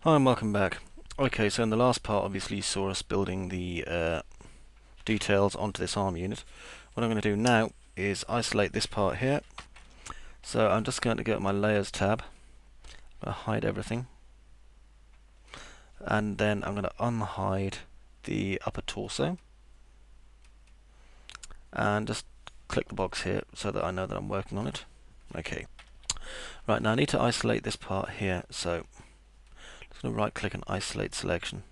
Hi and welcome back. Okay, so in the last part obviously you saw us building the details onto this arm unit. What I'm going to do now is isolate this part here. So I'm just going to go to my layers tab, I'm going to hide everything, and then I'm going to unhide the upper torso and just click the box here so that I know that I'm working on it. Okay, right, now I need to isolate this part here, so I'm just going to right click and isolate selection.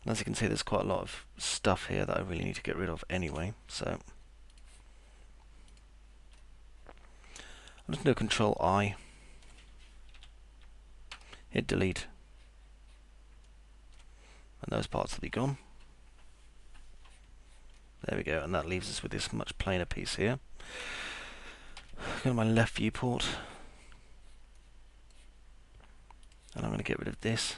And as you can see, there's quite a lot of stuff here that I really need to get rid of anyway, so I'm just going to Control I, hit delete, and those parts will be gone. There we go, and that leaves us with this much plainer piece here. Go to my left viewport, and I'm going to get rid of this.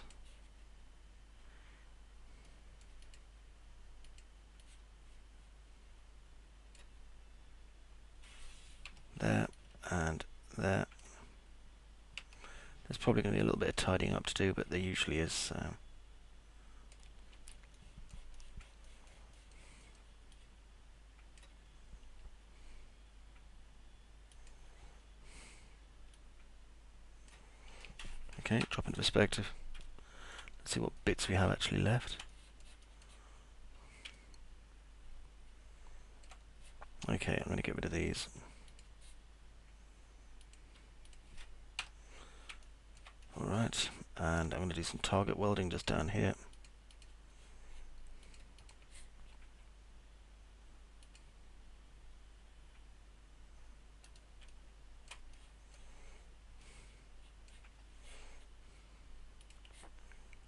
There, and there. There's probably going to be a little bit of tidying up to do, but there usually is. Okay, drop into perspective. Let's see what bits we have actually left. Okay, I'm going to get rid of these. Alright, and I'm going to do some target welding just down here.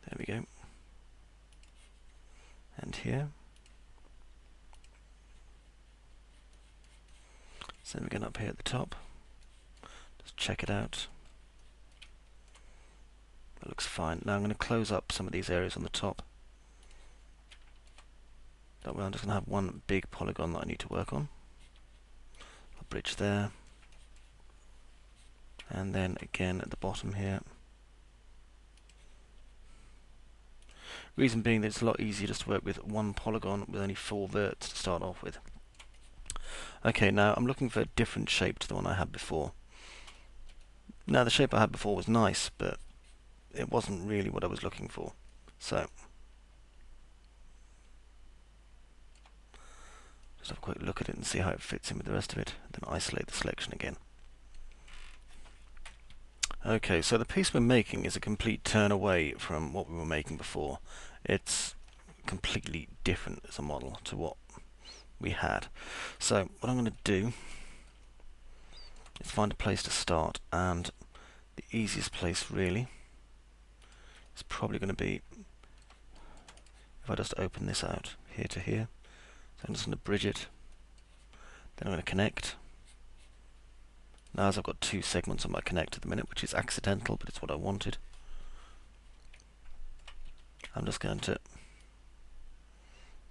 There we go. And here. So then we're going up here at the top. Just check it out. It looks fine. Now I'm going to close up some of these areas on the top. That way I'm just going to have one big polygon that I need to work on. A bridge there. And then again at the bottom here. Reason being that it's a lot easier just to work with one polygon with only 4 verts to start off with. Okay, now I'm looking for a different shape to the one I had before. Now the shape I had before was nice, but it wasn't really what I was looking for. So just have a quick look at it and see how it fits in with the rest of it, then isolate the selection again. Okay, so the piece we're making is a complete turn away from what we were making before. It's completely different as a model to what we had. So what I'm going to do is find a place to start, and the easiest place really is probably going to be if I just open this out here to here. So I'm just going to bridge it, then I'm going to connect. Now as I've got 2 segments on my connect at the minute, which is accidental, but it's what I wanted, I'm just going to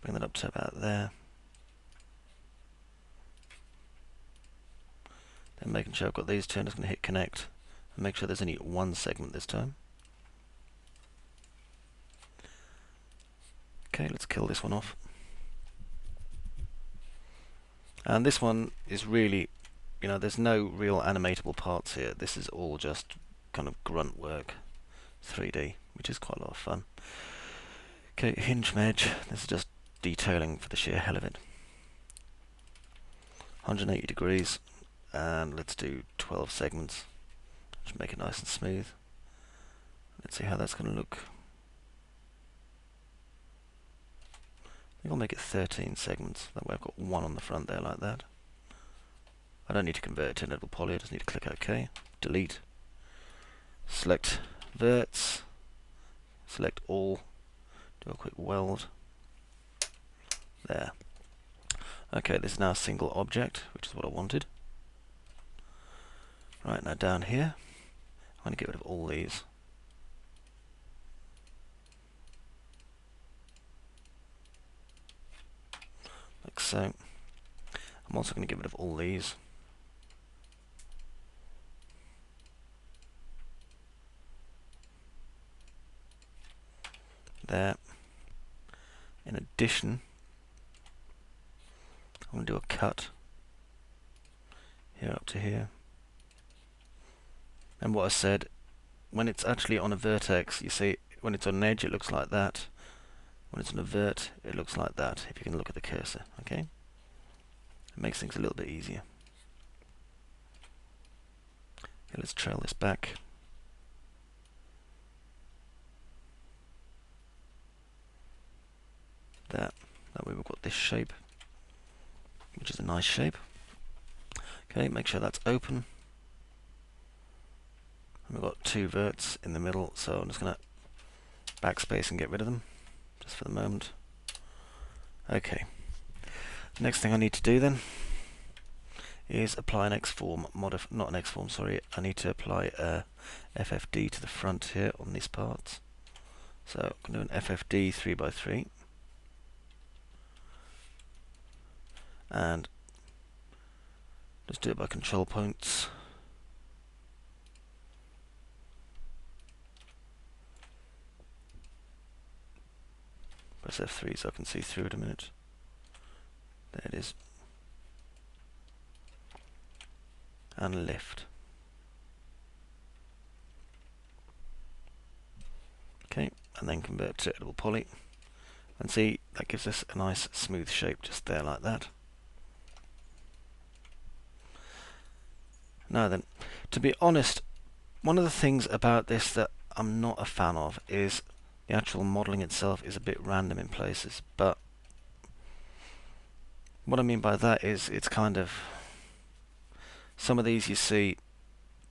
bring that up to about there. Then making sure I've got these 2, I'm just going to hit connect and make sure there's only one segment this time. Okay, let's kill this one off. And this one is really, there's no real animatable parts here. This is all just kind of grunt work, 3D, which is quite a lot of fun. Okay, hinge edge. This is just detailing for the sheer hell of it. 180 degrees, and let's do 12 segments. Just make it nice and smooth. Let's see how that's going to look. I think I'll make it 13 segments. That way I've got 1 on the front there like that. I don't need to convert it to inedible poly, I just need to click OK, delete, select verts, select all, do a quick weld. There. Okay, this is now a single object, which is what I wanted. Right, now down here, I'm going to get rid of all these. Like so. I'm also going to get rid of all these. there. In addition, I'm going to do a cut here up to here. And what I said, when it's actually on a vertex, you see, when it's on an edge, it looks like that. When it's on a vert, it looks like that, if you can look at the cursor, okay? It makes things a little bit easier. Okay, let's trail this back. There. That way we've got this shape, which is a nice shape. Okay, make sure that's open. And we've got two verts in the middle, so I'm just going to backspace and get rid of them, just for the moment. Okay. Next thing I need to do then is apply an X-form not an X-form, sorry. I need to apply a FFD to the front here on these parts. So I'm going to do an FFD 3x3. And just do it by control points. Press F3 so I can see through it a minute. There it is. And lift. Okay, and then convert to editable poly. And see, that gives us a nice smooth shape just there like that. Now then, to be honest, one of the things about this that I'm not a fan of is the actual modelling itself is a bit random in places, but what I mean by that is it's kind of, some of these you see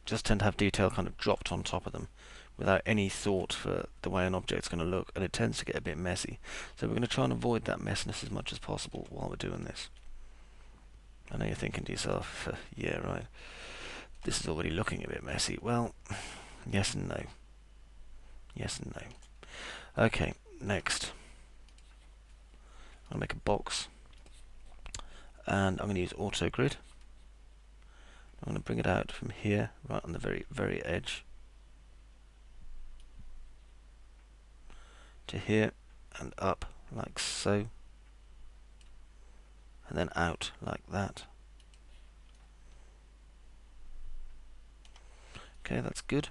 just tend to have detail kind of dropped on top of them without any thought for the way an object's going to look, and it tends to get a bit messy. So we're going to try and avoid that messiness as much as possible while we're doing this. I know you're thinking to yourself, yeah right, this is already looking a bit messy. Well, yes and no. Yes and no. Okay, next. I'm going to make a box. And I'm going to use auto grid. I'm going to bring it out from here, right on the very, very edge, to here and up like so, and then out like that. Okay, that's good.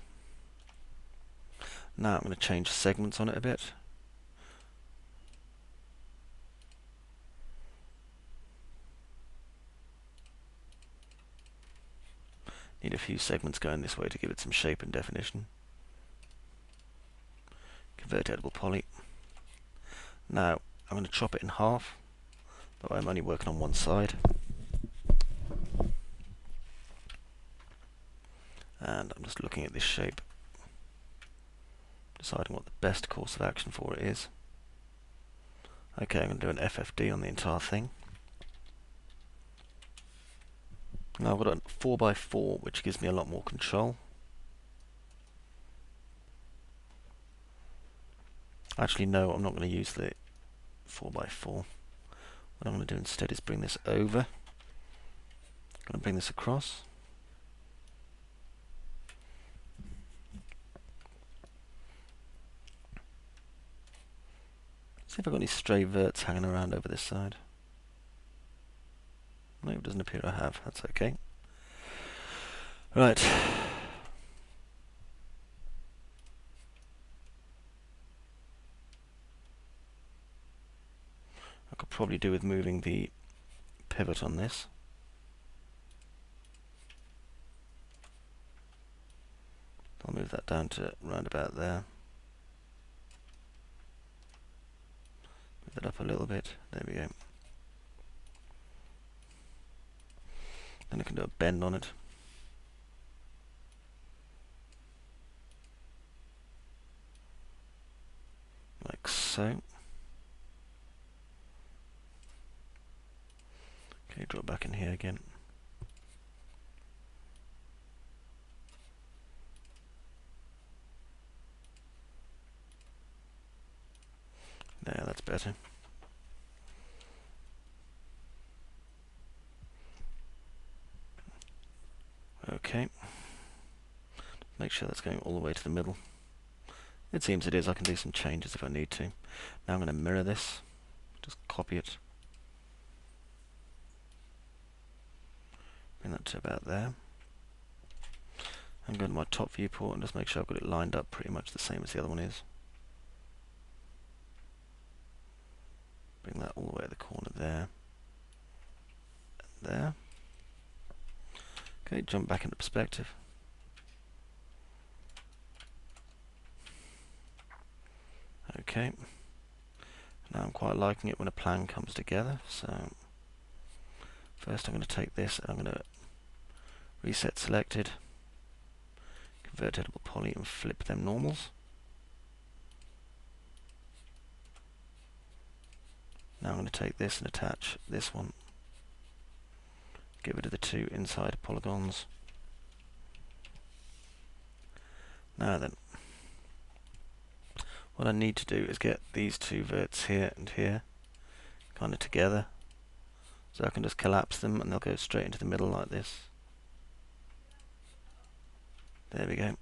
Now I'm going to change segments on it a bit. Need a few segments going this way to give it some shape and definition. Convert to editable poly. Now I'm going to chop it in half, that way I'm only working on one side. And I'm just looking at this shape, deciding what the best course of action for it is. Okay, I'm going to do an FFD on the entire thing. Now I've got a 4x4, which gives me a lot more control. Actually, no, I'm not going to use the 4x4. What I'm going to do instead is bring this over. I'm going to bring this across. See if I've got any stray verts hanging around over this side. No, it doesn't appear I have. That's okay. Right. I could probably do with moving the pivot on this. I'll move that down to round about there. Move that up a little bit. There we go. Then I can do a bend on it. Like so. Okay, drop back in here again. There, that's better. Okay. Make sure that's going all the way to the middle. It seems it is. I can do some changes if I need to. Now I'm going to mirror this. Just copy it. Bring that to about there. And go to my top viewport and just make sure I've got it lined up pretty much the same as the other one is. Bring that all the way to the corner there. And there. Okay, jump back into perspective. Okay. Now I'm quite liking it when a plan comes together, so first I'm going to take this and I'm going to reset selected, convert editable poly and flip them normals. Now I'm going to take this and attach this one. Get rid of the two inside polygons. Now then, what I need to do is get these two verts here and here kind of together. So I can just collapse them and they'll go straight into the middle like this. There we go.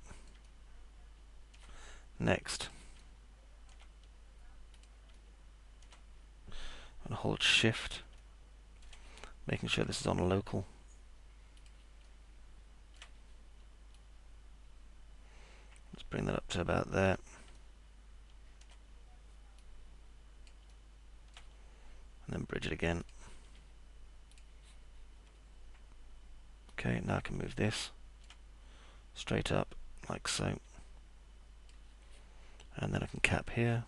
Next, I'm going to hold shift, making sure this is on local. Let's bring that up to about there. And then bridge it again. Okay, now I can move this straight up like so. And then I can cap here.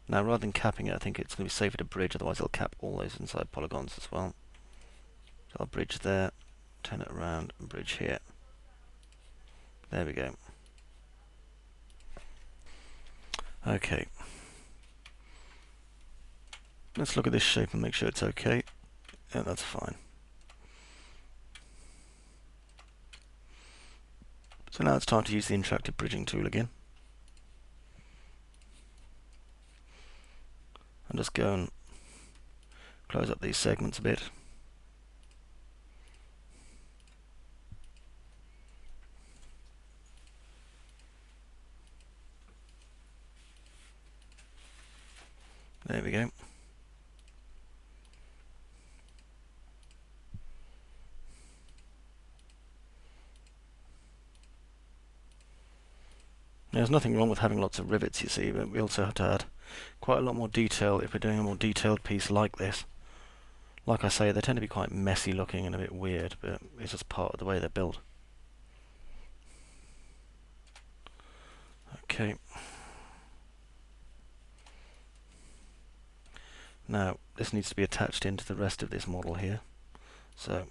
Now rather than capping it, I think it's going to be safer to bridge, otherwise it'll cap all those inside polygons as well. So I'll bridge there, turn it around and bridge here. There we go. Okay. Let's look at this shape and make sure it's okay. Yeah, that's fine. So now it's time to use the interactive bridging tool again. And just go and close up these segments a bit. There we go. There's nothing wrong with having lots of rivets, you see, but we also have to add quite a lot more detail if we're doing a more detailed piece like this. Like I say, they tend to be quite messy looking and a bit weird, but it's just part of the way they're built. Okay. Now, this needs to be attached into the rest of this model here. So,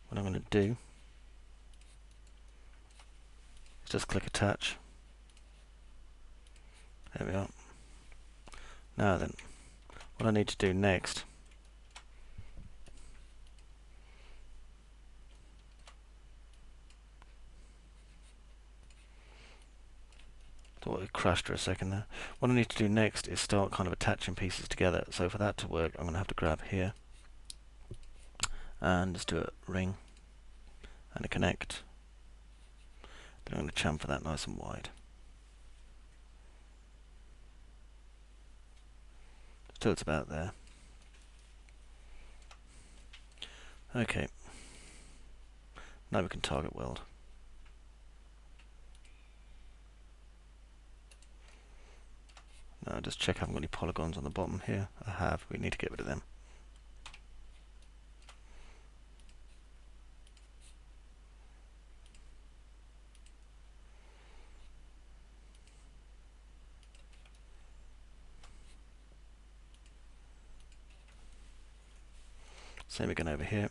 what I'm going to do is just click attach. There we are. Now then, what I need to do next thought it crashed for a second there. What I need to do next is start kind of attaching pieces together. So for that to work, I'm going to have to grab here and just do a ring and a connect. Then I'm going to chamfer that nice and wide. Till it's about there. Okay. Now we can target weld. Now just check I haven't got any polygons on the bottom here. I have. We need to get rid of them. Same again over here.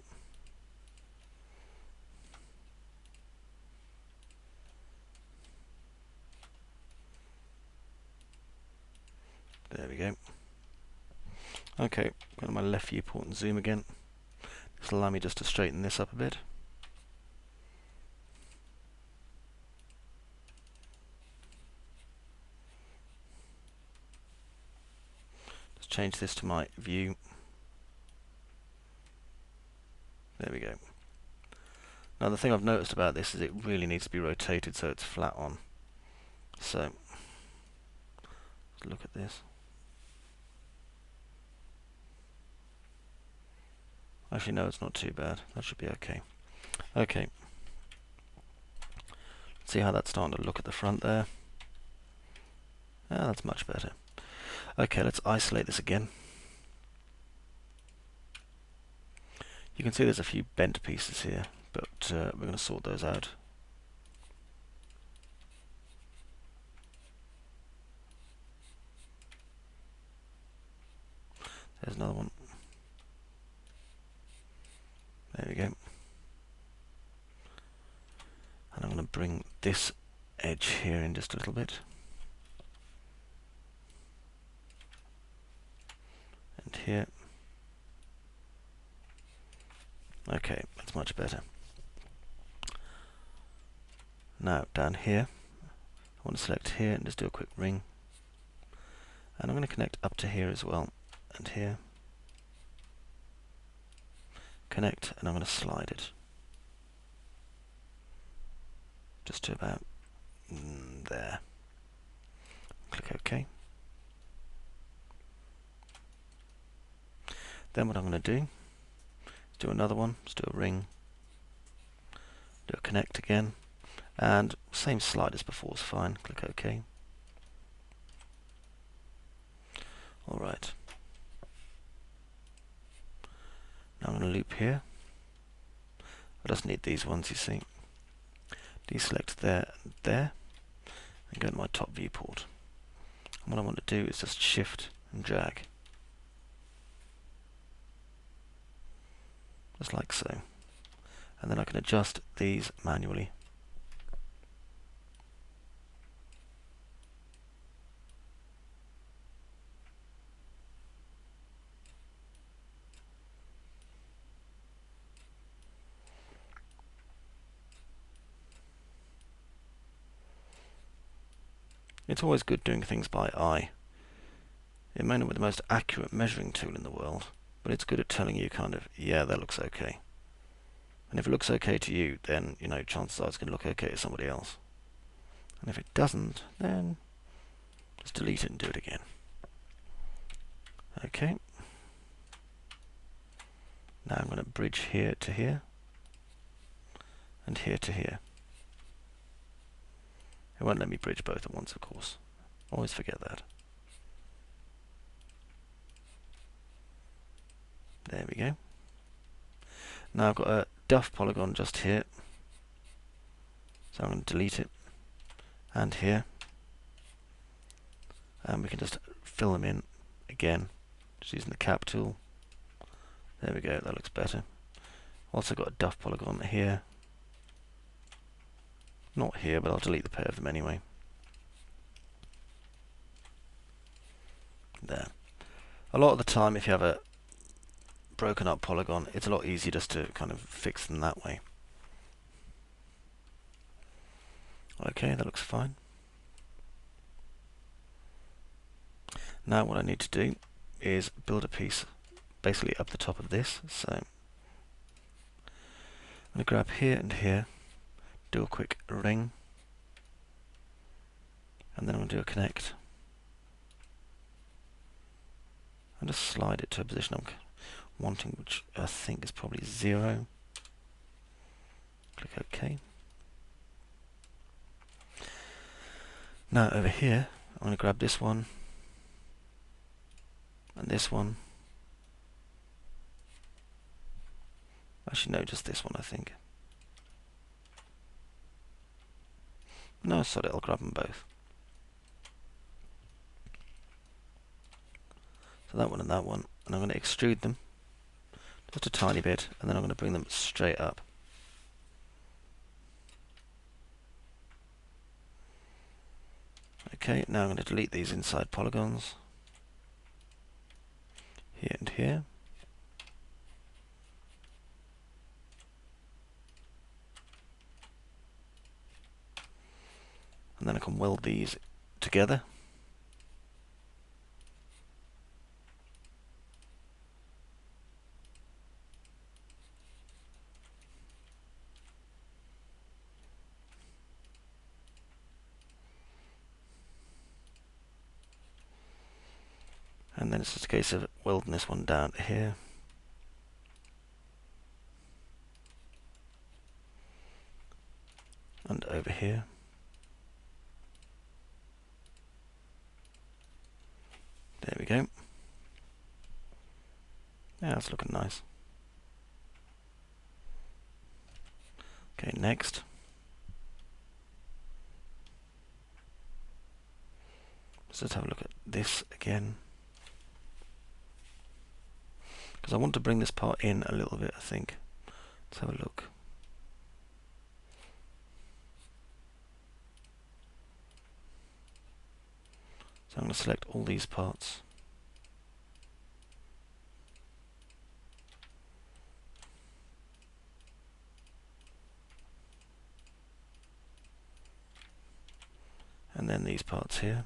There we go. Okay, go to my left viewport and zoom again. This will allow me just to straighten this up a bit. Just change this to my view. There we go. Now the thing I've noticed about this is it really needs to be rotated so it's flat on. So let's look at this. Actually, no, it's not too bad. That should be okay. Okay. See how that's starting to look at the front there? Ah, that's much better. Okay, let's isolate this again. You can see there's a few bent pieces here, but we're going to sort those out. There's another one. There we go. And I'm going to bring this edge here in just a little bit. And here. Okay, that's much better. Now down here, I want to select here and just do a quick ring. And I'm going to connect up to here as well. And here. Connect, and I'm going to slide it. Just to about there. Click OK. Then what I'm going to do is do another one. Let's do a ring. Do a connect again. And same slide as before is fine. Click OK. Alright. Now I'm going to loop here. I just need these ones, you see. Deselect there and there. And go to my top viewport. And what I want to do is just shift and drag. Just like so. And then I can adjust these manually. It's always good doing things by eye. It may not be the most accurate measuring tool in the world, but it's good at telling you kind of, yeah, that looks okay. And if it looks okay to you, then, you know, chances are it's going to look okay to somebody else. And if it doesn't, then just delete it and do it again. Okay. Now I'm going to bridge here to here, and here to here. It won't let me bridge both at once, of course. Always forget that. There we go. Now I've got a duff polygon just here. So I'm going to delete it. And here. And we can just fill them in again. Just using the cap tool. There we go, that looks better. Also got a duff polygon here. Not here, but I'll delete the pair of them anyway. There. A lot of the time, if you have a broken up polygon, it's a lot easier just to kind of fix them that way. Okay, that looks fine. Now what I need to do is build a piece basically up the top of this. So I'm going to grab here and here, do a quick ring, and then I'm going to do a connect. And just slide it to a position I'm wanting, which I think is probably 0. Click OK. Now over here, I'm going to grab this one, and this one. Actually, no, just this one, I think. No, sorry, I'll grab them both. So that one and that one, and I'm going to extrude them just a tiny bit, and then I'm going to bring them straight up. Okay, now I'm going to delete these inside polygons, here and here. And then I can weld these together. And then it's just a case of welding this one down to here. And over here. There we go. Yeah, that's looking nice. Okay, next. Let's just have a look at this again. Because I want to bring this part in a little bit, I think. Let's have a look. So I'm going to select all these parts. And then these parts here.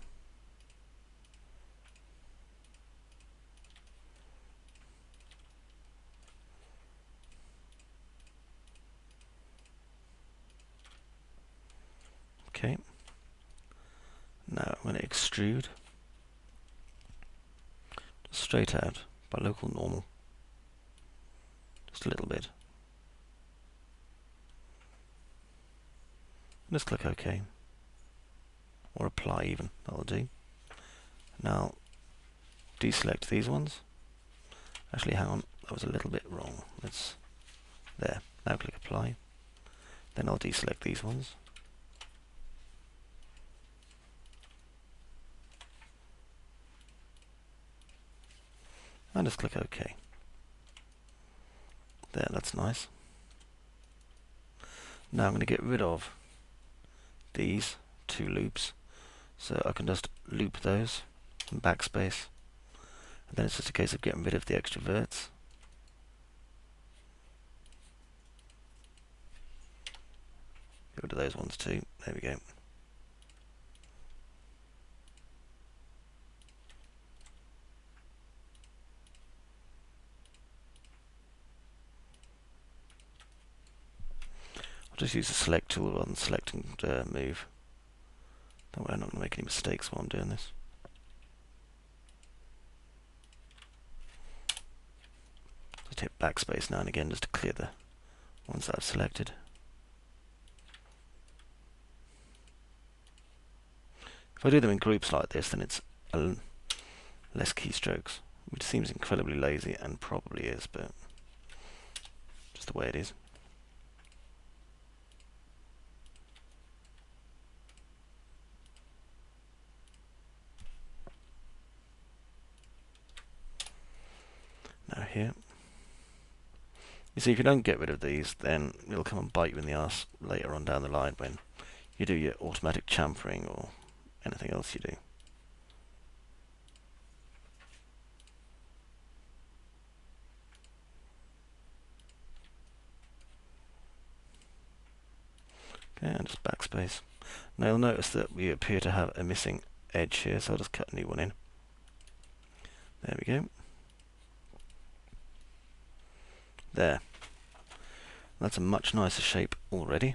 Okay. Now I'm going to extrude. Just straight out by local normal. Just a little bit. Just click OK. Or apply even, that'll do. Now deselect these ones. Actually hang on, that was a little bit wrong. There. Now click apply. Then I'll deselect these ones. And just click OK. There, that's nice. Now I'm going to get rid of these two loops. So I can just loop those and backspace. And then it's just a case of getting rid of the extra verts. Get rid of those ones too. There we go. I'll just use the select tool rather than select and move. That way I'm not going to make any mistakes while I'm doing this. Just hit backspace now and again just to clear the ones that I've selected. If I do them in groups like this, then it's less keystrokes, which seems incredibly lazy and probably is, but just the way it is. Now here. You see, if you don't get rid of these, then it'll come and bite you in the arse later on down the line when you do your automatic chamfering or anything else you do. Okay, and just backspace. Now you'll notice that we appear to have a missing edge here, so I'll just cut a new one in. There we go. There. That's a much nicer shape already.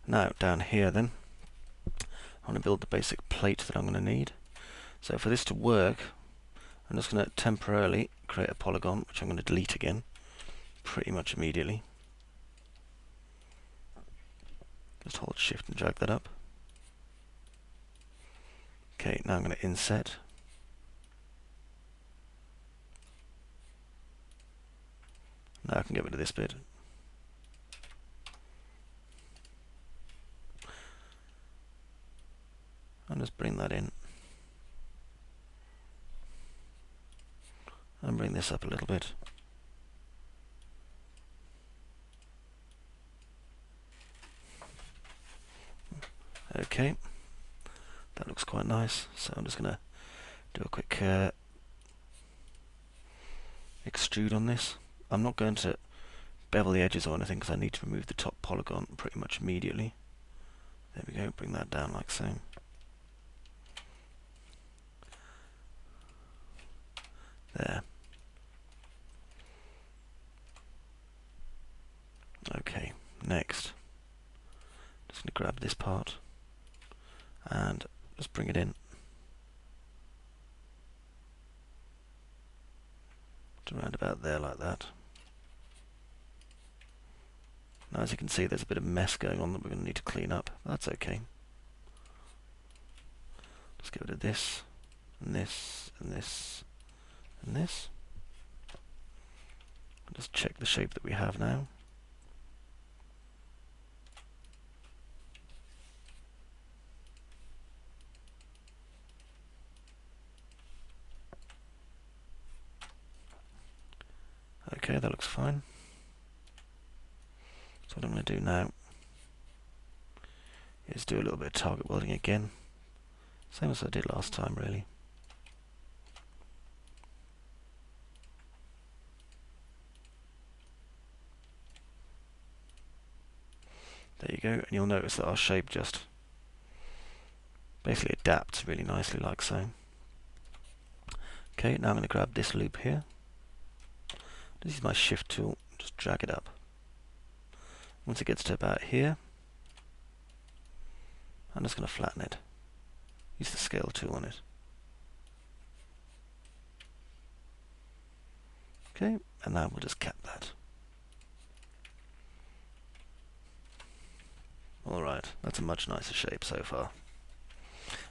Now down here then, I'm going to build the basic plate that I'm going to need. So for this to work, I'm just going to temporarily create a polygon, which I'm going to delete again pretty much immediately. Just hold shift and drag that up. Okay, now I'm going to inset. Now I can get rid of this bit. And just bring that in. And bring this up a little bit. Okay, that looks quite nice. So I'm just going to do a quick extrude on this. I'm not going to bevel the edges or anything because I need to remove the top polygon pretty much immediately. There we go, bring that down like so. There. Okay, next. Just going to grab this part and just bring it in. around about there like that. Now as you can see there's a bit of mess going on that we're going to need to clean up. That's okay. Let's get rid of this, and this, and this, and this. Just check the shape that we have now. Okay, that looks fine. So what I'm going to do now is do a little bit of target welding again. Same as I did last time, really. There you go, and you'll notice that our shape just basically adapts really nicely like so. Okay, now I'm going to grab this loop here. This is my shift tool, just drag it up. Once it gets to about here, I'm just going to flatten it. Use the scale tool on it. Okay, and now we'll just cap that. Alright, that's a much nicer shape so far.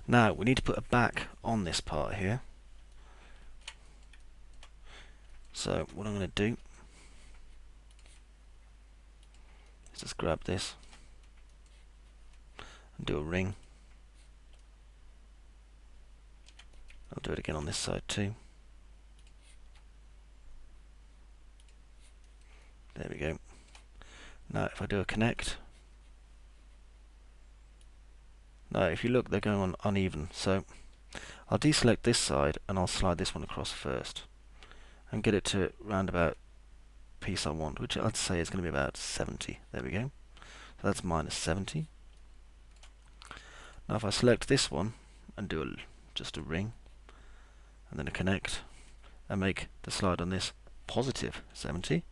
Now, we need to put a back on this part here. So, what I'm going to do is just grab this and do a ring. I'll do it again on this side too. There we go. Now, if I do a connect, now if you look, they're going on uneven. So, I'll deselect this side and I'll slide this one across first and get it to round about piece I want, which I'd say is going to be about 70. There we go. So that's minus 70. Now if I select this one and do just a ring and then a connect and make the slide on this positive 70,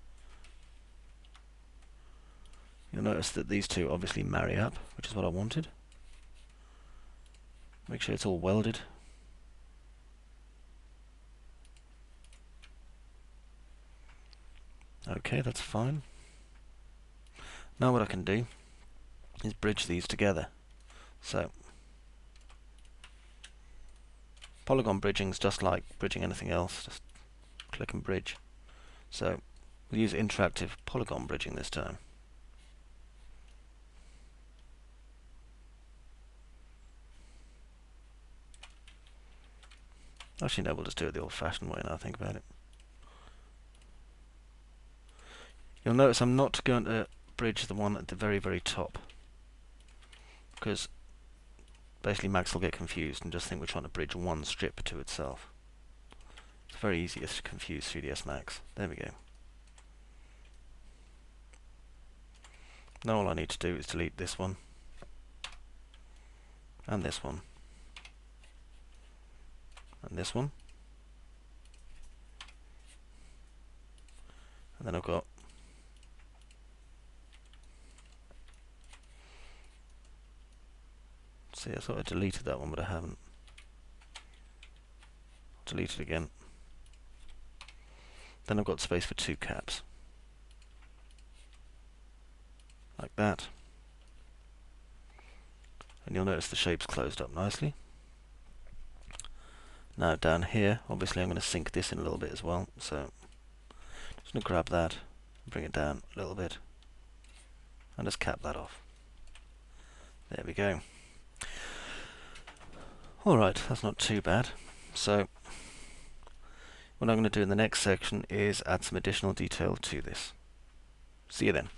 you'll notice that these two obviously marry up, which is what I wanted. Make sure it's all welded. Okay, that's fine. Now what I can do is bridge these together. So, polygon bridging is just like bridging anything else, just click and bridge. So, we'll use interactive polygon bridging this time. Actually no, we'll just do it the old-fashioned way now I think about it. You'll notice I'm not going to bridge the one at the very, very top, because basically Max will get confused and just think we're trying to bridge one strip to itself. It's very easy to confuse 3ds Max. There we go. Now all I need to do is delete this one and this one and this one, and then I've got see, I thought I deleted that one, but I haven't. Delete it again. Then I've got space for two caps. Like that. And you'll notice the shape's closed up nicely. Now down here, obviously I'm going to sink this in a little bit as well, so just going to grab that, bring it down a little bit, and just cap that off. There we go. Alright, that's not too bad. So, what I'm going to do in the next section is add some additional detail to this. See you then.